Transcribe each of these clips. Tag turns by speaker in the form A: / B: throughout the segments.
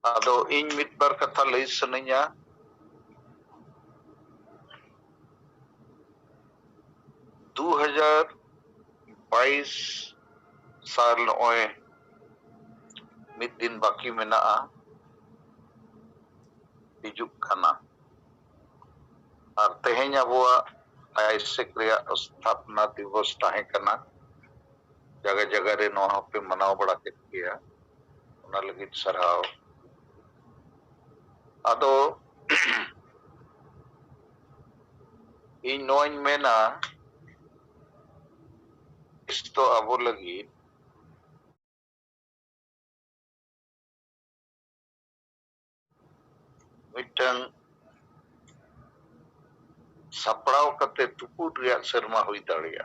A: आदो इन मिदबार कथा लई सनैया 2022 साल नॉय मिद दिन बाकी मेनाआ हिजुक खाना और तेहेñ अबुआ आईसेक रेया स्थापना दिवस ताहे कना जगह जगह रे नोआ पे मनाव बड़ा केत गया उना लगित सरहाव आदो इन नोइन मेना इस्तो अबो लगी मिटन सपड़ाव कते तुपुट रेया शर्मा हुई दाड़िया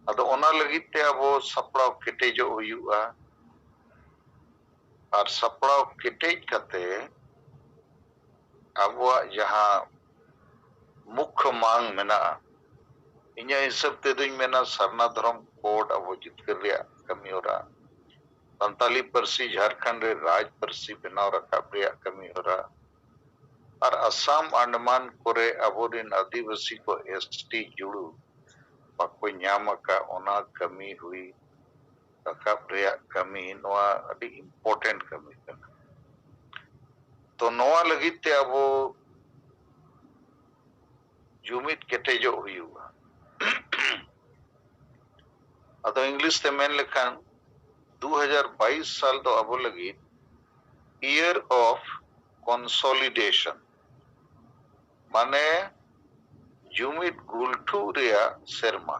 A: आदो ओना लगित ते अबो सपड़ाव केटेजो हुयुआ और सपड़ाव केटेज कते अबुआ जहां मुख्य मांग मेना इन्या हिसाब ते दुñ मेना सरना धर्म कोड अबो जितकर रेया कमी होरा संताली परसी झारखंड रे राज परसी बनाव रखा रेया कमी होरा और असम अंडमान कोरे अबोरिन आदिवासी को एसटी जुड़ू बाको न्यामका ओना कमी हुई रखा रेया कमी नोआ अति इम्पोर्टेंट कमी कना तो नोआ लगित ते अबो जुमित केटेजो हुयुआ अतो इंग्लिश ते मेन लेखान 2022 साल तो अबो लगी ईयर ऑफ कंसोलिडेशन माने जुमित गुलठू रेया शर्मा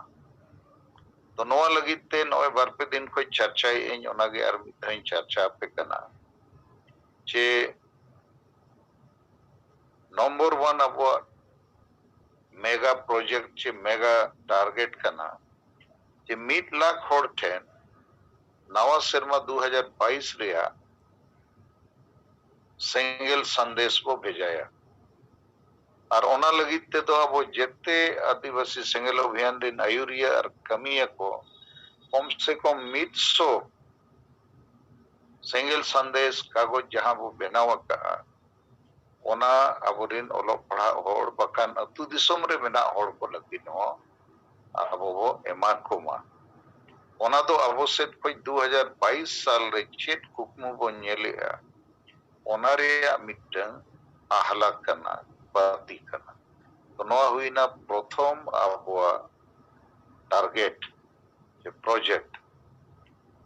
A: तो नोआ लगी ते नोए बारपे दिन को चर्चा इन ओनागे आर मिथाइन चर्चा पे कना जे नंबर 1 अबो मेगा प्रोजेक्ट चे मेगा टारगेट कना जे 1 लाख होड़ ठेन नवा शर्मा 2022 रेया सिंगल संदेश को भेजाया और ओना लगित ते तो अब जेते आदिवासी सिंगल अभियान दिन आयुरिया और कमिया को कम से कम 100 सिंगल संदेश कागज जहां वो बनाव का ओना अबोरिन ओलो पढ़ा होड़ बकान अतु दिसोम रे मेना होड़ को लगिन हो अबो वो एमा कोमा ओना तो अबो से कोई 2022 साल रे चेत कुकमु बो नेलेआ ओना रे मिटन आहला कना बाती कना तो नोआ हुईना प्रथम अबुआ टारगेट जे प्रोजेक्ट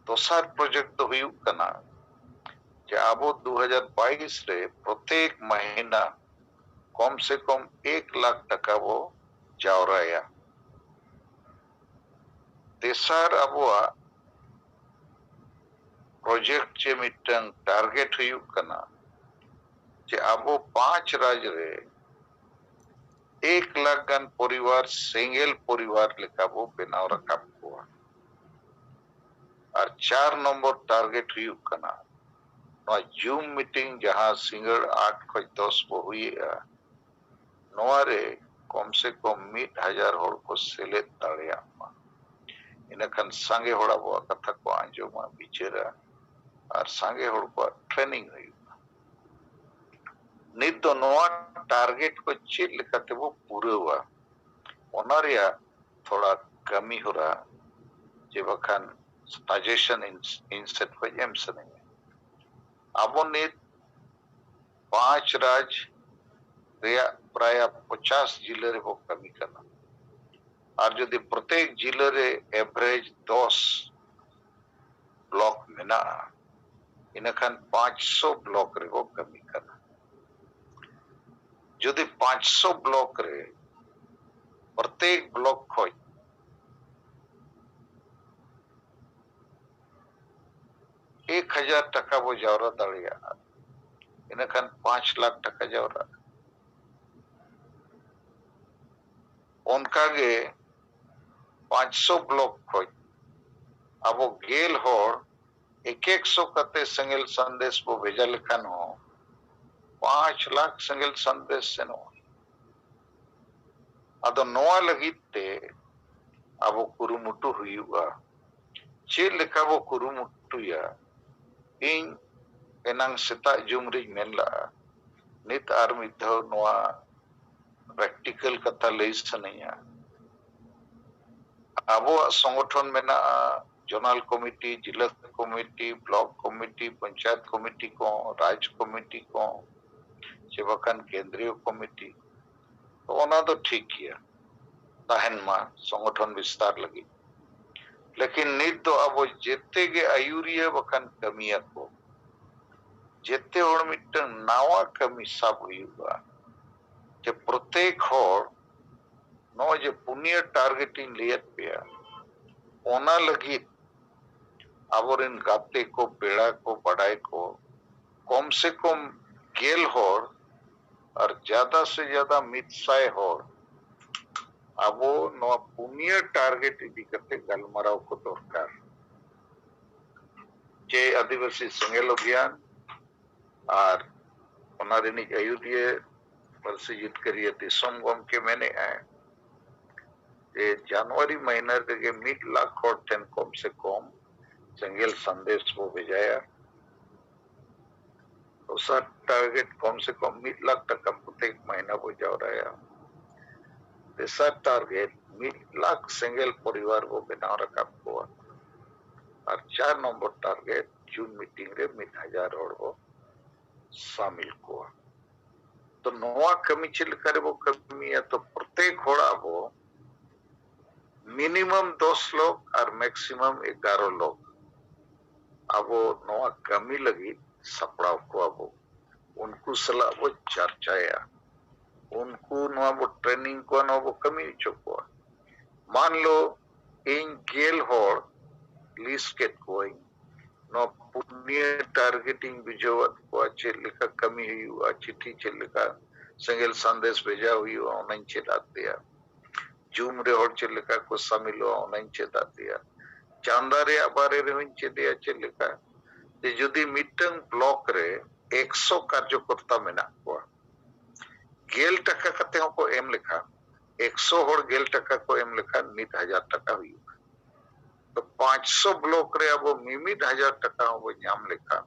A: दोसार प्रोजेक्ट तो हुई कना जे अबो 2022 रे प्रत्येक महीना कम से कम 1 लाख टका वो जावराया तेसार अबुआ प्रोजेक्ट जे मिटन टारगेट हुई कना जे अबो 5 राज्य रे 1 लाख गन परिवार सिंगल परिवार लेका वो बनाव रखा हुआ और 4 नंबर टारगेट हुई कना नोआ जूम मीटिंग जहां सिंगर 8 खज 10 को हुई नोआ रे कम से कम 1000 होड़ को सेलेद दाड़िया इनखान सांगे होड़ा बो कथा को आंजोमा बिचेरा और सांगे होड़ को ट्रेनिंग हुई नित तो नोआ टारगेट को चेक लेकाते वो पूरे हुआ ओनारिया थोड़ा कमी हो रहा जे बखान सजेशन इंसेट को एम्स नहीं अब नित 5 राज्य रेया प्राय 50 जिले रे वो कमी करना और जो प्रत्येक जिले रे एवरेज 10 ब्लॉक मेना इनखान 500 ब्लॉक रे वो कमी करना जो 500 ब्लॉक रे प्रत्येक ब्लॉक खोज 1000 टका वो जावरा दाड़िया इनखान 5 लाख टका जावरा उनका गे 500 ब्लॉक खोज अब वो गेल होड़ 100 कते सिंगल संदेश वो भेजा लिखन हो 5 लाख सिंगल संदेश से नो अदो नोआ लगित ते अब वो कुरुमुटु हुआ चे लिखा वो कुरुमुटु या इन enang seta jumri menla nit ar midhaw noa practical katha lay sanaya abo संगठन mena जोनल कमिटी जिला committee block committee panchayat committee को राज्य कमिटी को सेवकन केंद्रीय कमिटी तो ओना तो ठीक किया ताहन मा संगठन विस्तार लगी लेकिन नित तो अब जेते गे आयुरिया बखान कमिया को जेते होड़ मिट्टन नावा कमी सब हुआ जे प्रत्येक होड़ नो जे पुनिया टारगेटिंग लियत पे ओना लगी आबोरिन गाते को पेड़ा को बड़ाई को कम से कम गेल होड़ और ज्यादा से ज्यादा मितसाय होड़ आबो नो पुनिया टारगेट इदी करते गलमराव को दरकार जे आदिवासी संगेल अभियान और ओनारिनिक अयुधिये वर्षी युद्ध करिए दिसम गम के मैंने आए ये जनवरी महीना के 1 लाख और 10 कम से कम संगेल संदेश वो भेजाया तो सर टारगेट कम से कम 1 लाख टका प्रत्येक महीना वो जा रहा है ऐसा टारगेट 1 लाख संगेल परिवार वो बनाव रखा हुआ और 4 नंबर टारगेट जून मीटिंग रे 1000 और वो शामिल हुआ तो नोआ कमी चिल करे वो कमी है तो प्रत्येक होड़ा वो मिनिमम 10 लोग और मैक्सिमम 11 लोग अब वो नोआ कमी लगी सपड़ाव को अब उनको सलाह वो चर्चाया उनको नोआ वो ट्रेनिंग को ना वो कमी चुका मान लो इन गेल होड़ लिस्ट के कोई नो पुण्य टारगेटिंग बिजोवत को अच्छे लिखा कमी हुई चिट्ठी चल लिखा संगेल संदेश भेजा हुई ऑनलाइन चेता दिया जूम रे और चल लिखा को शामिल हुआ ऑनलाइन चेता दिया चांदारे बारे रे चेदिया चल लिखा जे जुदी मिटंग ब्लॉक रे 100 कार्यकर्ता मेना को गेल टका कते को एम लिखा 100 होड़ गेल टका को एम लिखा 1000 टका हुई तो 500 ब्लॉक रे अब मिमिट 1000 टका वो नाम लिखा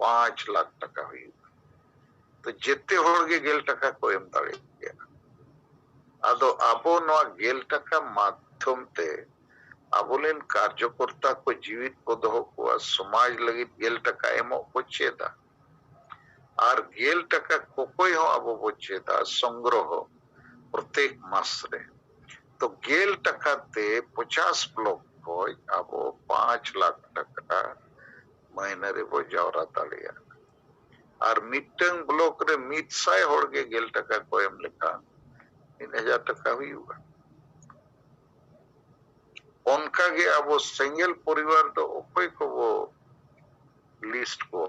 A: 5 लाख टका हुई तो जिते होड़ के गेल टका को एम दाड़े गया आदो आबो नवा गेल टका माध्यम ते आबोलेन कार्यकर्ता को जीवित को दो को समाज लगी गेल टका एमो को चेदा और गेल टका को कोई हो आबो वो चेदा संग्रह प्रत्येक मास रे तो गेल टका ते 50 ब्लॉक को अब 5 लाख टका महीने रे वो जावरा तालिया और मिटंग ब्लॉक रे 100 होड़ के गेल टका को एम लिखा 3000 टका हुई हुआ उनका के अब वो सिंगल परिवार तो कोई को वो लिस्ट को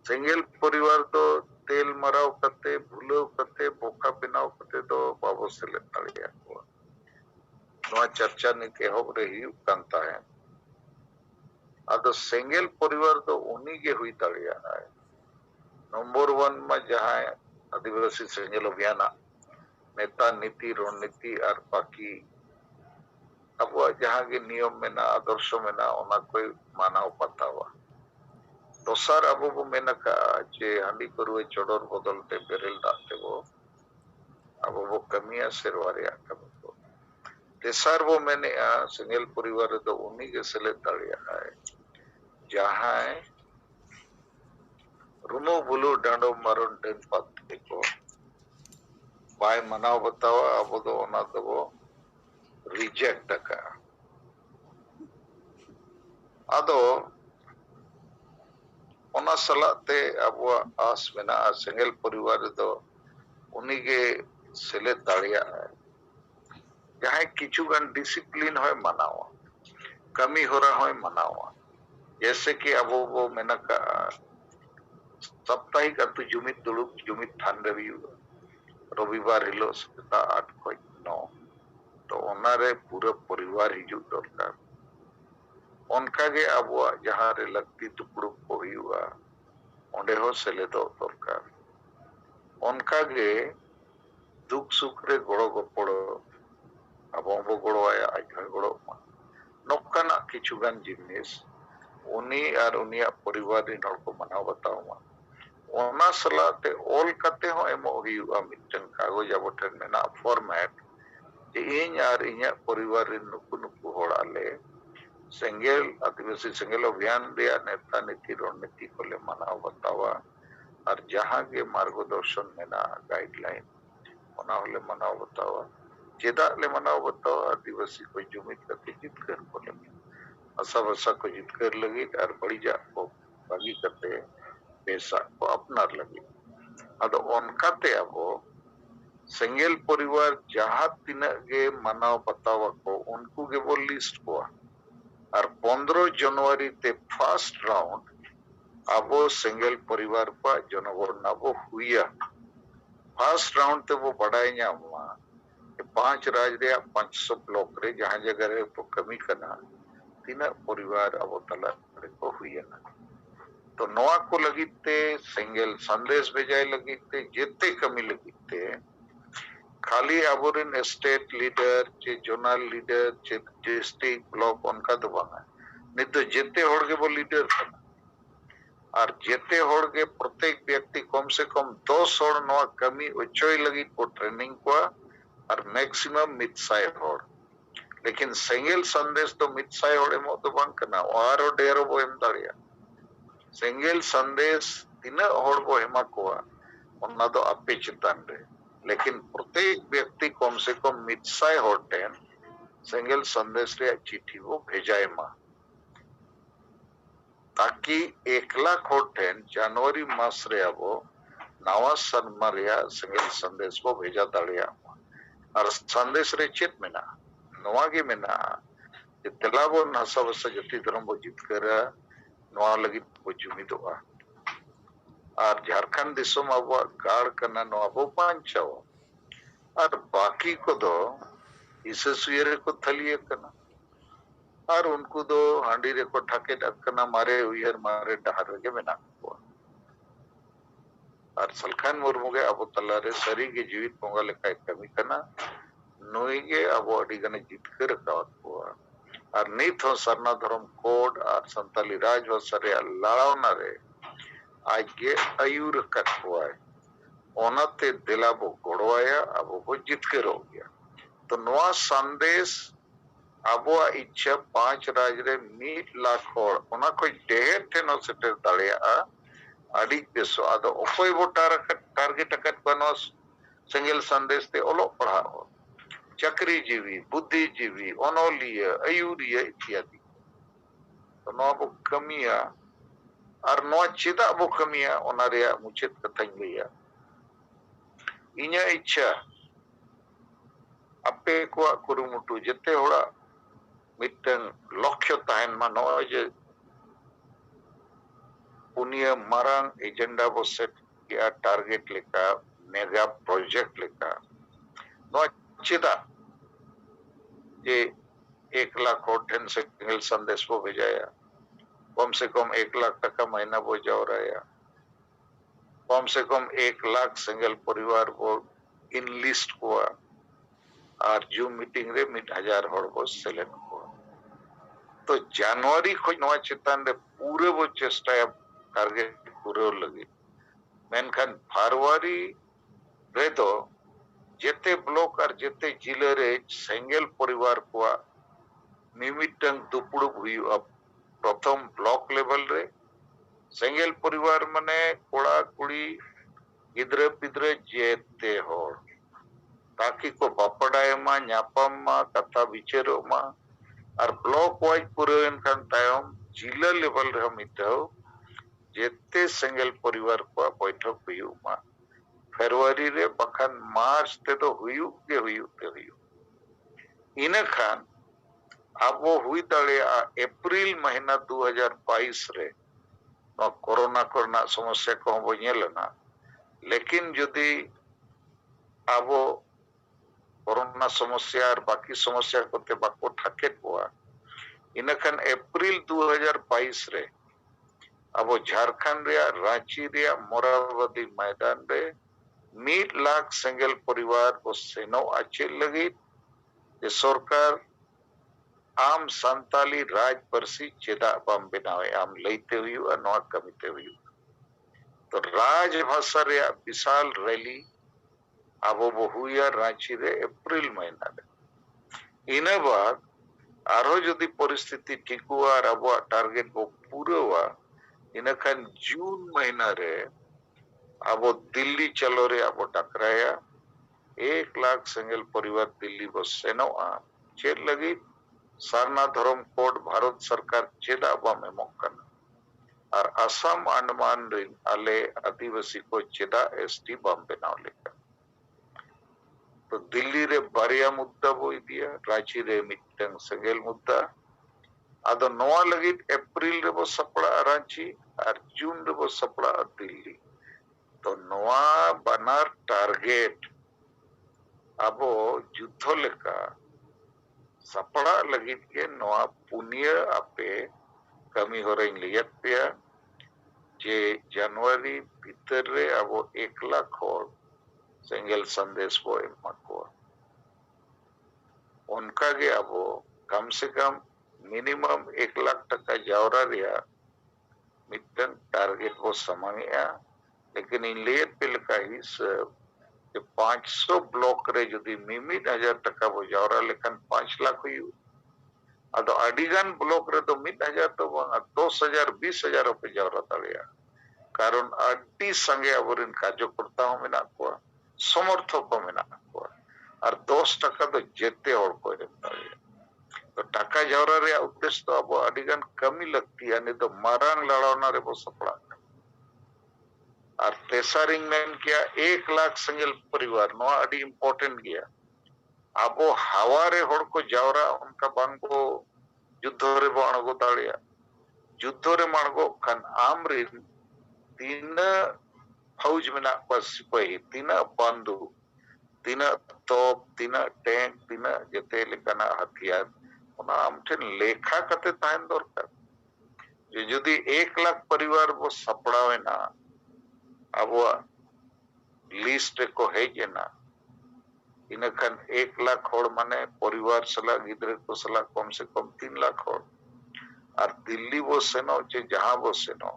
A: सिंगल परिवार तो तेल मराव करते भूलो करते बोका बिनाव करते तो बाबू से लेता लिया हुआ नवा चर्चा ने के हो रही कंता है अब सिंगल परिवार तो उन्हीं के हुई तड़िया है नंबर 1 में जहाँ आदिवासी सिंगल अभियान नेता नीति रणनीति और बाकी अब जहाँ के नियम में ना आदर्शों में ना उना कोई मानव पता हुआ तो सर अब वो मैंने कहा जे हांडी करुए चोडोर बदलते बेरेल डालते वो अब वो कमियां सिरवारे आकर वो तेसर वो मैंने सिंगल परिवार तो उन्हीं के सिले तड़िया है जहाँ रुनो बुलू डांडो मारून डेन पाते को बाय मनाव बतावा अब तो ओना तो वो रिजेक्ट का अदो ओना सलाते अब वो आस में ना सिंगल परिवार तो उन्हीं के सिले तड़िया है जहाँ किचु गन डिसिप्लिन है मनावा कमी हो रहा है मनावा जैसे कि अब वो मैंने कहा साप्ताहिक अतु जुमित दुलुक जुमित थान रवि रविवार हिलो सप्ताह 8 को 9 तो उनारे पूरा परिवार हिजू दरकार उनका के अब जहाँ रे लगती टुकड़ू को हुआ ओंडे हो सेले दो दरकार उनका के दुख सुख रे गोड़ो गोपड़ो अब वो गोड़ो आया आज गोड़ो नौकाना किचुगान जिनिस उनी और उनिया परिवार इन हड़ को मनाव बतावा ओना सलाते ऑल कते हो एमो हुआ मिटन कागज अब ठेन मेना फॉर्मेट जे इन और इnya परिवार इन नुकु नुकु होड़ाले सेंगेल आदिवासी सेंगेल अभियान दिया नेता नीति रणनीति को ले मनाव बतावा और जहां के मार्गदर्शन मेना गाइडलाइन ओना होले मनाव बतावा चेदा ले मनाव बतावा आदिवासी को जुमित करके जितकर को ले आशा भाषा को जितकर लगी और बड़ी जा को बागी करते पैसा को अपनार लगी अदो ओनकाते अबो सेंगेल परिवार जहां तिना गे मनाव बतावा को उनको गे वो लिस्ट को और 15 जनवरी ते फर्स्ट राउंड अबो सेंगेल परिवार पा जनगणना वो हुआ फर्स्ट राउंड ते वो बढ़ाई ᱧᱟᱢᱟ 5 राज्य रे 500 ब्लॉक रे जहां जगह रे तो कमी करना तीना परिवार अब तला रे को हुईना तो नवा को लगिते सेंगेल संदेश भेजाय लगिते जेते कमी लगिते खाली अबोरिन स्टेट लीडर चे जोनल लीडर चे डिस्ट्रिक्ट ब्लॉक उनका तो बांगा नहीं तो जेते होड़ के वो लीडर करना और जेते होड़ के प्रत्येक व्यक्ति कम से कम 10 होड़ नवा कमी उच्चोई लगी को ट्रेनिंग को और मैक्सिमम मितसाय होड़ लेकिन सेंगेल संदेश तो मितसाय होड़े मो तो बांग करना और डेरो वो एम दाड़िया सेंगेल संदेश तीना होड़ को हेमा को उन्ना तो अपे चितान रे लेकिन प्रत्येक व्यक्ति कम से कम मितसाय होटेन सेंगेल संदेश रे चिट्ठी वो भेजाए मा ताकि 1 लाख होटेन जनवरी मास रे अबो नवा सनमरिया सेंगेल संदेश वो भेजा दाड़िया और संदेश रे चेत मेना नवा के मेना जे तेलाबो नसा बस जति धर्म वो जित कर नवा लगी वो जुमिदोआ और झारखंड दिसोम अब गाड़ करना नवा वो पांचाओ और बाकी को दो इसे सुयरे को थलिए करना और उनको दो हांडी रे को ठाके डकना मारे उयर मारे डहार के बिना और सलखान मुर्मू के अब तला रे सरी के जीवित पोंगा लेका कमी करना नोई के अब अड़ी गने जीत कर रखा हुआ और नीत हो सरना धर्म कोड और संताली राज हो सरे लड़ाव ना रे आज के आयुर कट हुआ है ओनाते दिलाबो गोड़वाया अब वो जीत कर हो गया तो नवा संदेश अबो इच्छा 5 राज्य रे 1 लाख होड़ ओना कोई डेढ़ टेनो सेटर दाड़िया अड़ी बेसो आदो ओकोई वो टारगेट कट बनोस सेंगेल संदेश ते ओलो पढ़ा हो चक्री जीवी बुद्धिजीवी ओनोलिय अयुरिय इत्यादि तो नवा को कमिया और नवा चेदा वो कमिया ओना रे मुचेत कथाई गया इन्या इच्छा अपे को कुरुमुटु जते होड़ा मिटन लक्ष्य ताहन मा नवा जे पुनिया मारांग एजेंडा वो सेट किया टारगेट लेका मेगा प्रोजेक्ट लेका नवा चेदा जे 1 लाख होटेन से सिंगल संदेश वो भेजाया कम से कम 1 लाख टका महीना वो जाओ रहा कम से कम 1 लाख सिंगल परिवार वो इन लिस्ट को और जूम मीटिंग रे 1000 होड़ वो सेलेक्ट को तो जनवरी को नवा चितान रे पूरे वो चेष्टा टारगेट पूरे लगी मेनखान फरवरी रे तो जेते ब्लॉक और जेते जिले रे सेंगेल परिवार को मिमिटंग दुपुड़ हुई प्रथम ब्लॉक लेवल रे सेंगेल परिवार मने कोड़ा कुड़ी गिद्रे पिद्रे जेते होड़ ताकि को बापड़ाए मा न्यापम मा कथा विचेरो मा और ब्लॉक वाइज पूरे इनखान तायम जिला लेवल रे हम इतो जेते सेंगेल परिवार को बैठक हुई मा फरवरी रे बखान मार्च ते तो हुई इन खान अब वो हुई दाड़े अप्रैल महीना 2022 रे कोरोना कोरोना समस्या को वो नेलना लेकिन यदि अब कोरोना समस्या और बाकी समस्या को बाको ठाके हुआ इनखान अप्रैल 2022 रे अब झारखंड रे रांची रे मोराबादी मैदान रे 1 लाख सेंगेल परिवार को सेनो आचे लगी ये सरकार आम संताली राज परसी चेदा बम बनावे आम लेते हुए नवा कमिते हुए तो राज भाषा रे विशाल रैली अब वो हुआ रांची रे अप्रैल महीना रे इना बाद आरो जदि परिस्थिति ठीक हुआ और अब टारगेट वो पूरा हुआ इना खान जून महीना रे अब दिल्ली चलो रे अब टकराया 1 लाख सेंगल परिवार दिल्ली बस सेनोआ चेद लगी सारना धर्म कोड भारत सरकार चेदा बम एमोकन और असम अंडमान रिन आले आदिवासी को चेदा एसटी बम बनाव लेकर तो दिल्ली रे बारिया मुद्दा बोई दिया रांची रे मिटंग सेंगल मुद्दा आदो नोआ लगी अप्रैल रे बो सपड़ा रांची और जून रे बो सपड़ा दिल्ली तो नोआ बनार टारगेट अब युद्ध लेका सपड़ा लगी के नोआ पुनिया आपे कमी हो रही लियत पे जे जनवरी भीतर रे अब 1 लाख और सिंगल संदेश बो एमको उनका के अब कम से कम मिनिमम 1 लाख टका जावरा रिया मिटन टारगेट वो समांगिया लेकिन इन लियत पे लका ही 500 ब्लॉक रे जदि मिमिट 1000 टका वो जावरा लेकिन 5 लाख हुई अदो अडिगान ब्लॉक रे तो 1000 तो 10,000 20,000 रुपए जावरा तड़िया कारण अड्डी संगे अबरिन कार्यकर्ता हो मेना को समर्थक को मेना को और 10 टका तो जेते और को तो टका जावरा रे उद्देश्य तो अब अडिगान कमी लगती है नहीं तो मारांग लड़ावना रे वो सपड़ा और तेसारिंग में क्या 1 लाख सिंगल परिवार नो अडी इम्पोर्टेंट गया अब हवारे होड़ को जावरा उनका बांगो युद्ध रे बाणगो दाड़िया युद्ध रे माणगो खान आमरिन तीन फौज में ना बस सिपाही तीन बंदू तीन तोप तीन टैंक तीन जते लेकाना हथियार उना आमठेन लेखा कते ताहन दरकार जे जदि 1 लाख परिवार वो सपड़ावे ना अब लिस्ट को हेजे ना इनखान 1 लाख होड़ माने परिवार सला गिद्रे को सला कम से कम 3 लाख होड़ और दिल्ली वो सेनो जे जहां वो सेनो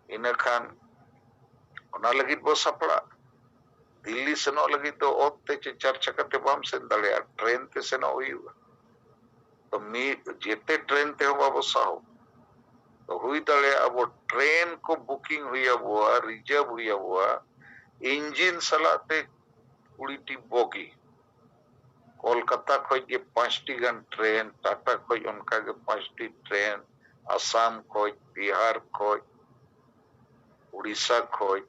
A: इनखान उना लगी वो सपड़ा दिल्ली सेनो लगी तो ओते चे 4 चक्कर बम से दड़िया ट्रेन ते सेनो हुई तो मी जेते ट्रेन ते हो बाबू साहब तो हुई दड़े अब वो ट्रेन को बुकिंग हुई हुआ रिजर्व हुई हुआ इंजिन सलाते 20टी बोगी कोलकाता खोज के 5टी गन ट्रेन टाटा खोज उनका के 5टी ट्रेन असम खोज बिहार खोज उड़ीसा खोज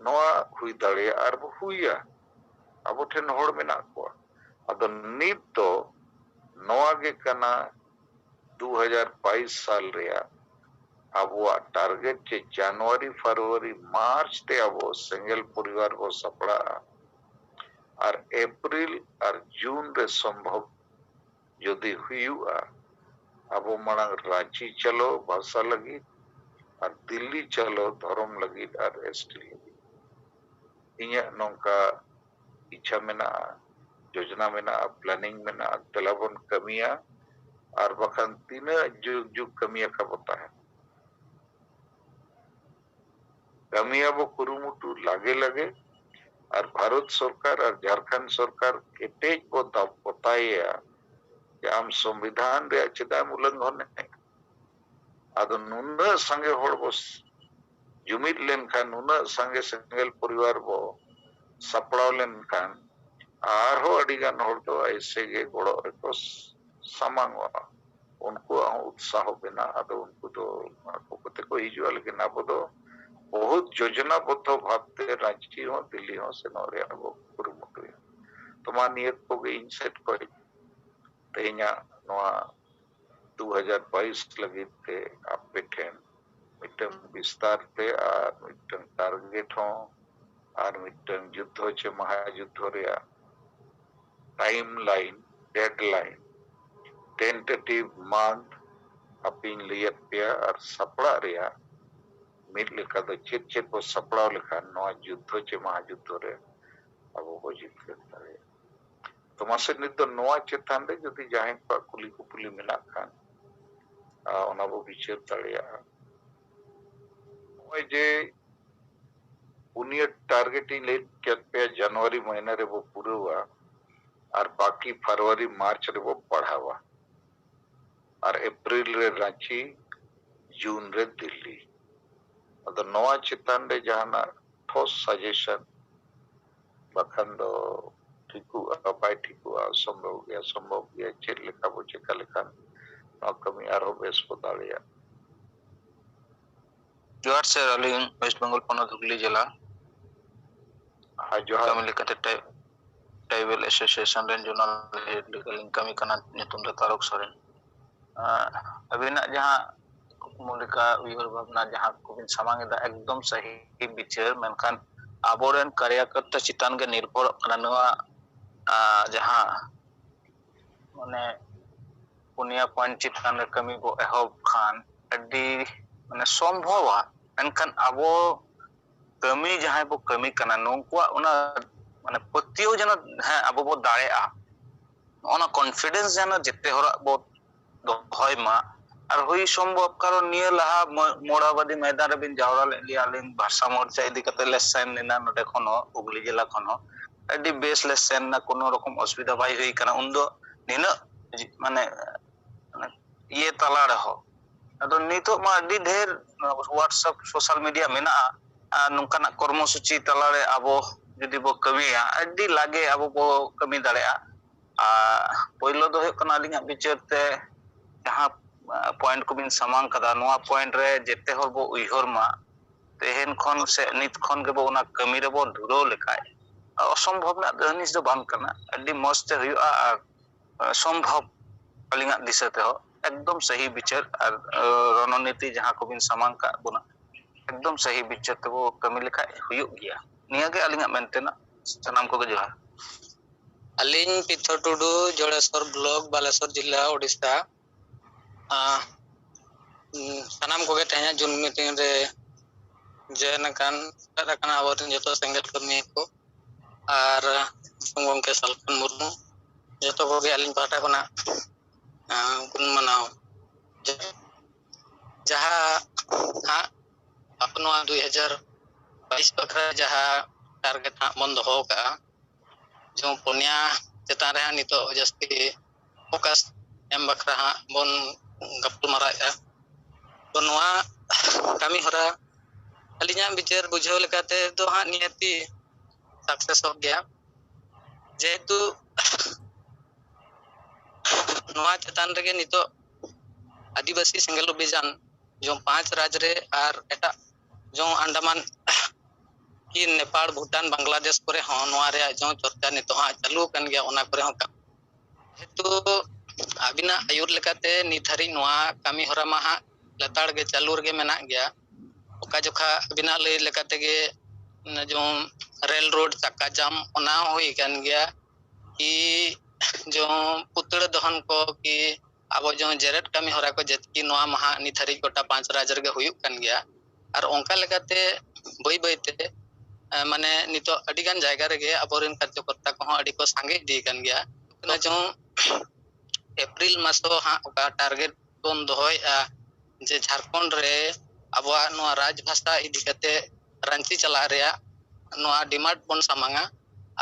A: नोआ हुई दड़े और हुईया अब ठेन होड़ मेना को अदो नित तो नोआ के कना 2022 साल रिया अब वो टारगेट के जनवरी फरवरी मार्च ते अब सिंगल परिवार वो सपड़ा और अप्रैल और जून रे संभव यदि हुआ अब वो मणंग रांची चलो भाषा लगी और दिल्ली चलो धर्म लगी और एसटी लगी इन्या नौका इच्छा में ना योजना में ना प्लानिंग में ना तलाबन कमिया और बखन तीन जुग जुग कमिया का होता है कमिया वो कुरुमुटु लागे लगे और भारत सरकार और झारखंड सरकार केटेज को बताया कि हम संविधान रे चेदाम उल्लंघन नहीं आदो नुना संगे होड़ बस जुमित लेन खान नुना संगे सिंगल परिवार वो सपड़ाव लेन खान आर हो अडिगान होड़ तो ऐसे के गोड़ो को समांगवा उनको उत्साह बिना आदो उनको तो आपको कते को हिजुआ लेकिन आप तो बहुत योजनाबद्ध भावते रांची हो दिल्ली हो से नौरे वो कुरुमुटु तो मानियत को इनसेट को ते냐 नोआ 2022 लगी थे आप पेठेन मिटन विस्तार थे और मिटन टारगेट हो और मिटन युद्ध चे महायुद्ध रिया टाइमलाइन डेडलाइन टेंटेटिव मंथ अपिन लियत पे और सपड़ा रिया मिट लेखा तो चेत चेत वो सपड़ा लेखा नोआ युद्ध चे महायुद्ध रे अब वो जीत करता है ᱟᱫᱚ ᱢᱟᱥᱮ ᱱᱤᱛ ᱫᱚ ᱱᱚᱣᱟ ᱪᱮᱛᱟᱱ ᱨᱮ ᱡᱩᱫᱤ ᱡᱟᱦᱟᱸᱭ ᱠᱚᱣᱟᱜ ᱠᱩᱞᱤ ᱠᱩᱯᱩᱞᱤ ᱢᱮᱱᱟᱜ ᱠᱷᱟᱱ ᱚᱱᱟ ᱵᱚ ᱵᱤᱪᱟᱹᱨ ᱫᱟᱲᱮᱭᱟᱜᱼᱟ। नॉय जे पुनिया टारगेट पे जनवरी महीना रे वो पूरा हुआ और बाकी फरवरी मार्च रे वो बढ़ा हुआ और अप्रैल रे रांची जून रे दिल्ली अद नवा चितान रे जहाना ठोस सजेशन बखन दो ठीकु बाय ठीकु संभव गया चेक लेखा बो चेका लेखा ना कमी आरो बेस को दाड़िया
B: जोहार सर अलिंग वेस्ट बंगाल पोनत हुगली जिला
A: हाँ जोहार
B: कमी लेकाते ट्राइबल एसोसिएशन रेन जोनल लेकालिंग कमी कना नितुम रे तारक सोरेन अबिना जहां कुमुलिका उयर भावना जहां कुबिन सामांगेदा एकदम सही विचार मेनखान आबोरेन कार्यकर्ता चितान के निर्भर कना नवा जहां माने पुनिया पॉइंट चितान रे कमी बो एहब खान अड्डी माने संभव मेनखान आबो कमी जहां बो कमी कना नोंकुआ उना माने पतियो जन है आबो बो दाड़ेआ ओना कॉन्फिडेंस जन जेते होरा बो दोहय मा और हुई संभव कारण निया लहा मोड़ाबादी मैदान रे बिन जावरा ले लिया लिन भाषा मोर्चा इदी कते ले सेन निना नडे खनो हुगली जिला खनो अडी बेस ले सेन ना कोनो रकम असुविधा बाई हुई कना उन्दो निना माने ये तला रहो अदो नितो मा अडी ढेर व्हाट्सएप सोशल मीडिया मेना नुकाना कर्मसूची तलारे आबो जुदी बो कमिया अडी लागे आबो बो कमी दाड़ेआ पहिलो दो कना लिंगा बिचारते जहां पॉइंट को बिन सामांग कदा नोआ पॉइंट रे जेते हर बो उइहर मा तेहेन खन से नित खन के बो ओना कमी रे बो धुरो लेकाय असंभव ना दहनिस दो बांग कना अडी मस्त हुआ संभव अलिंगा दिसते हो एकदम सही विचार और रणनीति जहां को बिन सामांग का बुना एकदम सही विचार ते वो कमी लेखा हुयुग गया निया के अलिंगा मेंटेना सनाम को जोहार
C: अलिंग पिथो टुडू जोड़ेश्वर ब्लॉक बालेश्वर जिला ओडिशा सनाम को तेना जून मीटिंग रे जेन कान ताकना आबोरिन जतो सेंगल कमी को और गंके सल्फन मुर्मू जतो को अलिंग पाटा कोना गुण मनाओ जहां हां अपनो 2022 बखरा जहां टारगेट हां बंद हो का जो पुनिया चेता रे नितो जस्ती फोकस एम बखरा हां बन गप्पल माराया तो नोआ कमी होरा अलिया विचार बुझाव लेकाते तो हां नियति सक्सेस हो गया जेतु नोआ चेतान रे नितो आदिवासी सिंगल अभियान जो 5 राज्य रे और एटा जो अंडमान कि नेपाल भूटान बांग्लादेश करे हो नोआ रे जो चर्चा नितो हां चालू कन गया ओना करे हो हेतु अबिना आयुर लेकाते निथारी नोआ कमी होरा मा हां लताड़ के चालू रे मेना गया ओका जोखा अबिना ले लेकाते गे जो रेल रोड चक्का जाम ओना होई कन गया कि जो पुतड़ दहन को कि अब जो जेरेट कमी होरा को जेतकी नोआ महा निथारी गोटा 5 राज्य रे हुयुक कन गया और ओंका लेकाते बई बईते माने नितो अडिगान जायगा रे गे अबोरिन कार्यकर्ता को अडी को सांगे दी कन गया ना जो अप्रैल मासो हा ओका टारगेट बोन दोहयआ जे झारखंड रे अबवा नोआ राज भाषा इदी कते रांची चला रेया नोआ डिमांड बोन सामांगा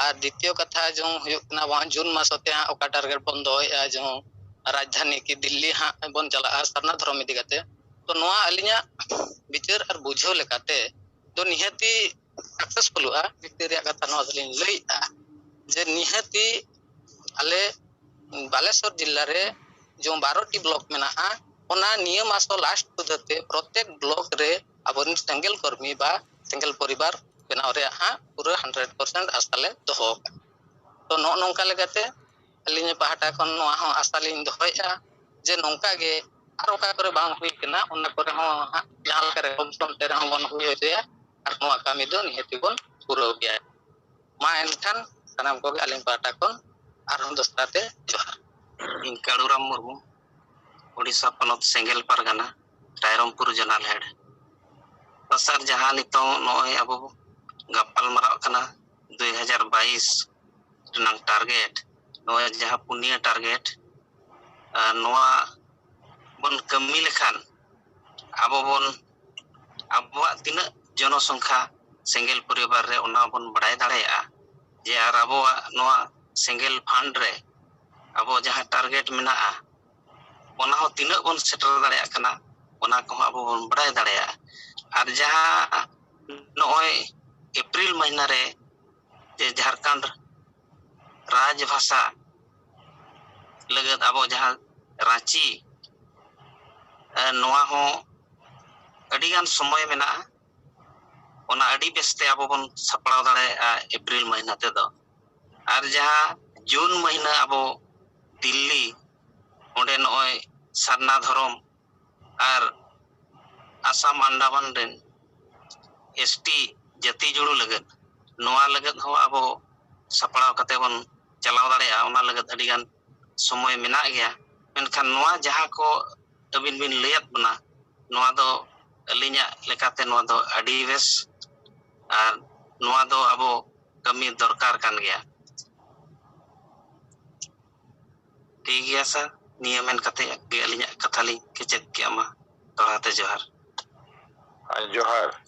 C: और द्वितीय कथा जो हुयुक ना वहां जून मासोते हा ओका टारगेट बोन दोहयआ जो राजधानी की दिल्ली हाँ बन चला सरना धर्म इदी कते तो नोआ अलिया विचार और बुझाव लेकाते तो निहती सक्सेसफुल हुआ विक्टोरिया कथा नोआ दलिन लईआ जे निहती आले बालेश्वर जिल्ला रे जो 12 टी ब्लॉक मेना ओना नियम मासो लास्ट पद्धति प्रत्येक ब्लॉक रे अबोरिन सिंगल कर्मी बा सिंगल परिवार बनाव रे हां पूरा 100% आसाले दोहो तो नो नोंका लेकाते अलिने पहाटा खन नोआ हो आसालिन दोहयआ जे नोंका गे आर ओका करे बांग हुई कना ओना करे हो जहां करे कम तेरे हो बन हुई होया आर नोआ कामी दो निहति बन पूरा गया मा एनखान सनाम को अलिन पहाटा खन आर हम दोस्ताते जोहार
D: काड़ूराम मुर्मू ओडिशा पनत सेंगल पारगाना रायरमपुर जनरल हेड तो सर जहां नितो नोय अब गप्पल मराव कना 2022 रनंग टारगेट नोआ जहां पुनिया टारगेट नोआ बन कमी लेखान आबो तीना जनसंख्या सेंगेल परिवार रे ओना बन बड़ाय दाड़ेया जे आर आबो नोआ सेंगेल फंड रे आबो जहां टारगेट मेना ओना हो तीना बन सेटर दाड़ेया कना ओना को आबो बन बड़ाय दाड़ेया आर जहां नोय अप्रैल महीना रे जे झारखंड राजभाषा लगत आबो जहां रांची नोआ हो अडिगान समय मेना ओना अडी बेस्ते आबो बन सपड़ाव दाड़ेया अप्रैल महीना ते दो आर जहां जून महीना आबो दिल्ली ओंडे नोय सरना धर्म आर आसाम अंडमान रेन एसटी जाति जुड़ू लगत नोआ लगत हो आबो सपड़ाव कते बन चलाव दाड़ेया ओना लगत अडिगान समय मेना गया मेनखान नोआ जहां को अबिन बिन लैत बना नोआ दो अलिया लेकाते नोआ दो अडी बेस आर नोआ दो आबो कमी दरकार कान गया ठीक गया सर नियमन कते अलिया कथा ली केचेत के अमा तोड़ाते जोहार
A: जोहार